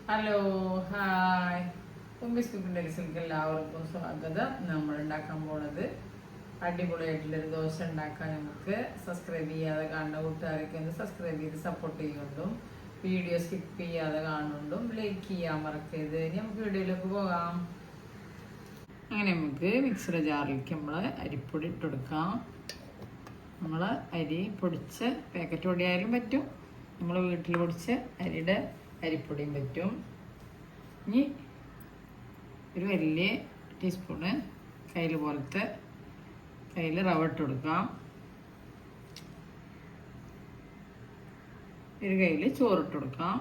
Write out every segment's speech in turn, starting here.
Hello, hi. തുമ്പീസ് കുക്കിൻ്റെ ലിസിലേക്ക് എല്ലാവർക്കും സ്വാഗതം. നമ്മൾ ഉണ്ടാക്കാൻ പോണത് അടിപൊളിയായിട്ടുള്ളൊരു ദോശ ഉണ്ടാക്കാൻ. നമുക്ക് സബ്സ്ക്രൈബ് ചെയ്യാതെ കാണുന്ന കൂട്ടുകാരൊക്കെ ഒന്ന് സബ്സ്ക്രൈബ് ചെയ്ത് സപ്പോർട്ട് ചെയ്യുന്നുണ്ടും വീഡിയോ സ്കിപ്പ് ചെയ്യാതെ കാണുന്നുണ്ടും ലൈക്ക് ചെയ്യാൻ മറക്കരുത്. ഇനി നമുക്ക് വീഡിയോയിലേക്ക് പോകാം. അങ്ങനെ നമുക്ക് മിക്സിയുടെ ജാറിലേക്ക് നമ്മൾ അരിപ്പൊടി ഇട്ട് കൊടുക്കാം. നമ്മൾ അരി പൊടിച്ച പാക്കറ്റ് പൊടിയായാലും പറ്റും, നമ്മൾ വീട്ടിൽ പൊടിച്ച അരിയുടെ അരിപ്പൊടിയും പറ്റും. ഇനി ഒരു വലിയ ടീസ്പൂണ് കയ്യിൽ പോലത്തെ കയ്യിൽ റവ ഇട്ട് കൊടുക്കാം. ഒരു കയ്യിൽ ചോറിട്ട് കൊടുക്കാം.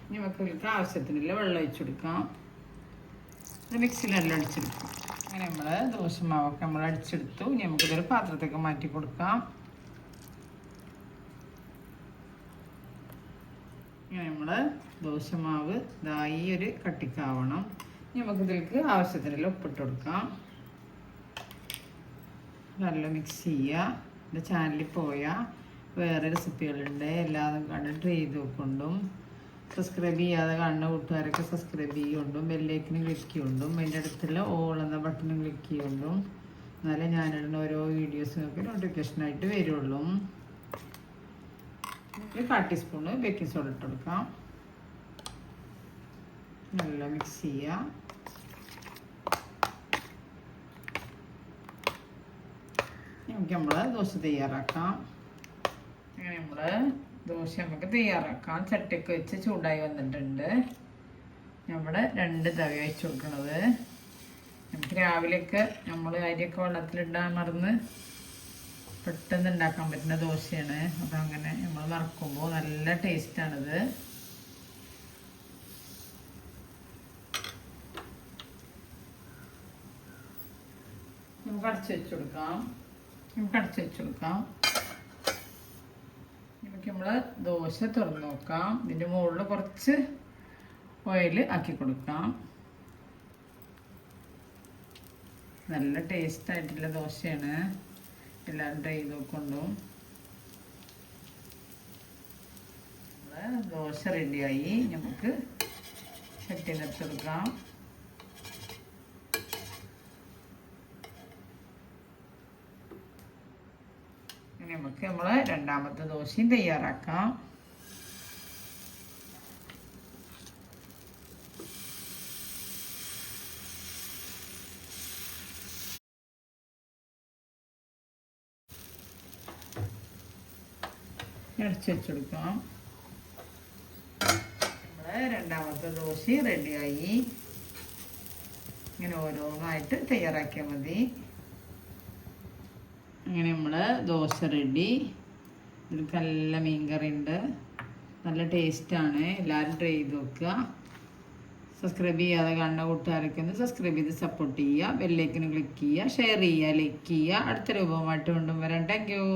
ഇനി മക്കൾക്ക് ആവശ്യത്തിനുള്ള വെള്ളം ഒഴിച്ചു കൊടുക്കാം. ഇത് മിക്സിയിൽ നല്ല അടിച്ചെടുക്കും. അങ്ങനെ നമ്മൾ ദോശമാവൊക്കെ നമ്മൾ അടിച്ചെടുത്തു. ഇനി നമുക്കിതൊരു പാത്രത്തേക്ക് മാറ്റി കൊടുക്കാം. ഇങ്ങനെ നമ്മൾ ദോശമാവ് ഇതായി ഒരു കട്ടിക്കാവണം. ഇനി നമുക്കിതിലേക്ക് ആവശ്യത്തിനുള്ള ഉപ്പിട്ട് കൊടുക്കാം. നല്ല മിക്സ് ചെയ്യുക. എൻ്റെ ചാനലിൽ പോയാൽ വേറെ റെസിപ്പികളുണ്ട്, എല്ലാതും കണ്ട് ട്രൈ ചെയ്ത് നോക്കൊണ്ടും സബ്സ്ക്രൈബ് ചെയ്യാതെ കാണുന്ന കൂട്ടുകാരൊക്കെ സബ്സ്ക്രൈബ് ചെയ്യുകൊണ്ടും ബെല്ലൈക്കനും ക്ലിക്ക് ചെയ്യുകൊണ്ടും അതിൻ്റെ അടുത്തുള്ള ഓൾ എന്ന ബട്ടണും ക്ലിക്ക് ചെയ്യുകൊണ്ടും എന്നാലേ ഞാനിടുന്ന ഓരോ വീഡിയോസിനൊക്കെ നോട്ടിഫിക്കേഷനായിട്ട് വരുള്ളൂ. ഒരു 1/4 ടീസ്പൂണ് ബേക്കിംഗ് സോഡ ഇട്ട് കൊടുക്കാം. നല്ല മിക്സ് ചെയ്യുക. നമുക്ക് നമ്മൾ ദോശ തയ്യാറാക്കാം. അങ്ങനെ നമ്മൾ ദോശ നമുക്ക് തയ്യാറാക്കാം. ചട്ടിയൊക്കെ വെച്ച് ചൂടായി വന്നിട്ടുണ്ട്. നമ്മൾ 2 തവി വെച്ച് കൊടുക്കണത്. നമുക്ക് രാവിലെയൊക്കെ നമ്മൾ അരിയൊക്കെ വെള്ളത്തിലിടാൻ മറന്ന് പെട്ടെന്ന് ഉണ്ടാക്കാൻ പറ്റുന്ന ദോശയാണ്. അപ്പം അങ്ങനെ നമ്മൾ വറക്കുമ്പോൾ നല്ല ടേസ്റ്റാണിത്. നമുക്ക് അടച്ചു വെച്ച് കൊടുക്കാം. നമുക്ക് നമ്മൾ ദോശ തുറന്ന് നോക്കാം. ഇതിൻ്റെ മുകളിൽ കുറച്ച് ഓയിൽ ആക്കി കൊടുക്കാം. നല്ല ടേസ്റ്റായിട്ടുള്ള ദോശയാണ്. എല്ലാവരും ട്രൈ ചെയ്ത് നോക്കൊണ്ടു. ദോശ റെഡിയായി. നമുക്ക് ചട്ടിയിലെടുത്തെടുക്കാം. ഇനി നമുക്ക് നമ്മൾ രണ്ടാമത്തെ ദോശയും തയ്യാറാക്കാം. അടച്ചു വെച്ചെടുക്കാം. നമ്മുടെ രണ്ടാമത്തെ ദോശ റെഡിയായി. ഇങ്ങനെ ഓരോന്നായിട്ട് തയ്യാറാക്കിയാൽ മതി. അങ്ങനെ നമ്മൾ ദോശ റെഡി. ഇതിൽ നല്ല മീൻകറി ഉണ്ട്. നല്ല ടേസ്റ്റാണ്. എല്ലാവരും ട്രൈ ചെയ്ത് നോക്കുക. സബ്സ്ക്രൈബ് ചെയ്യാതെ കാണുന്ന കൂട്ടുകാരൊക്കെ ഒന്ന് സബ്സ്ക്രൈബ് ചെയ്ത് സപ്പോർട്ട് ചെയ്യുക. ബെല്ലൈക്കന് ക്ലിക്ക് ചെയ്യുക, ഷെയർ ചെയ്യുക, ലൈക്ക് ചെയ്യുക. അടുത്ത രൂപമായിട്ട് വീണ്ടും വരാം. Thank you.